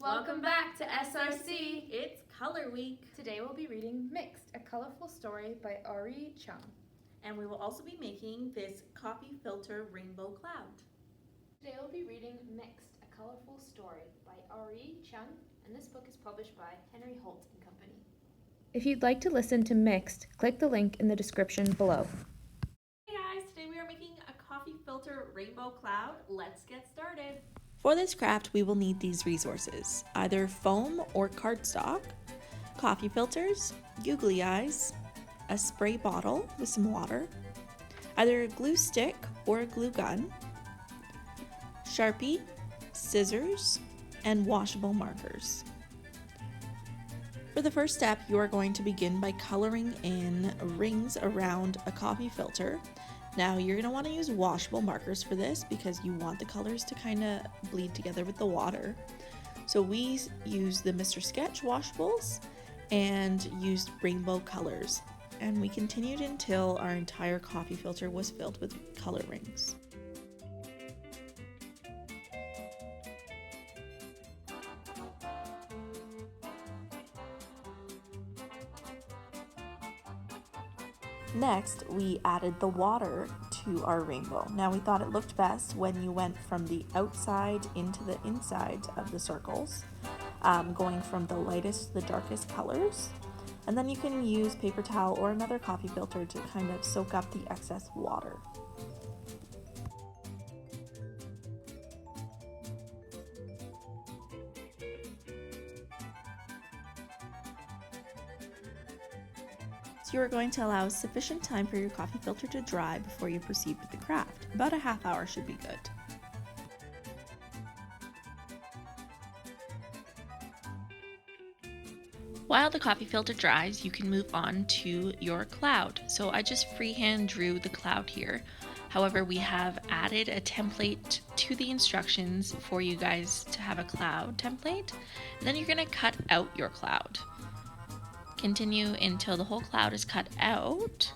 Welcome back to SRC. It's Color Week. Today we'll be reading Mixed, a colorful story by Ari Chung. And we will also be making this coffee filter rainbow cloud. Today we'll be reading Mixed, a colorful story by Ari Chung, and this book is published by Henry Holt & Company. If you'd like to listen to Mixed, click the link in the description below. Hey guys, today we are making a coffee filter rainbow cloud. Let's get started. For this craft, we will need these resources, either foam or cardstock, coffee filters, googly eyes, a spray bottle with some water, either a glue stick or a glue gun, Sharpie, scissors, and washable markers. For the first step, you are going to begin by coloring in rings around a coffee filter. Now you're going to want to use washable markers for this because you want the colors to kind of bleed together with the water. So we used the Mr. Sketch washables and used rainbow colors. And we continued until our entire coffee filter was filled with color rings. Next, we added the water to our rainbow. Now we thought it looked best when you went from the outside into the inside of the circles, going from the lightest to the darkest colors. And then you can use paper towel or another coffee filter to kind of soak up the excess water. You are going to allow sufficient time for your coffee filter to dry before you proceed with the craft. About a half hour should be good. While the coffee filter dries, you can move on to your cloud. So I just freehand drew the cloud here. However, we have added a template to the instructions for you guys to have a cloud template. And then you're going to cut out your cloud. Continue until the whole cloud is cut out.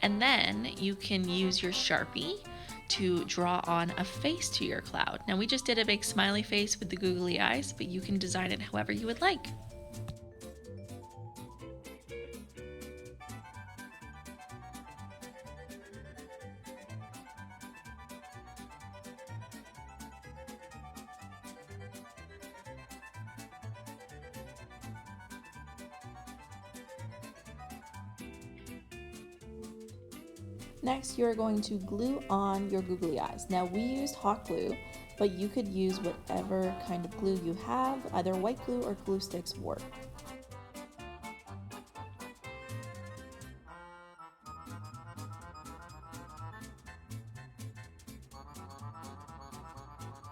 And then you can use your Sharpie to draw on a face to your cloud. Now we just did a big smiley face with the googly eyes, but you can design it however you would like. Next, you're going to glue on your googly eyes. Now we used hot glue, but you could use whatever kind of glue you have, either white glue or glue sticks work.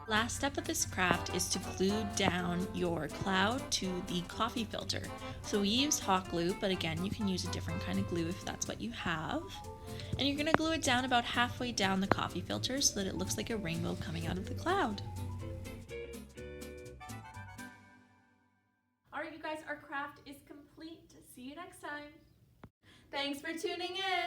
Last step of this craft is to glue down your cloud to the coffee filter. So we used hot glue, but again, you can use a different kind of glue if that's what you have. And you're going to glue it down about halfway down the coffee filter so that it looks like a rainbow coming out of the cloud. Alright you guys, our craft is complete. See you next time. Thanks for tuning in.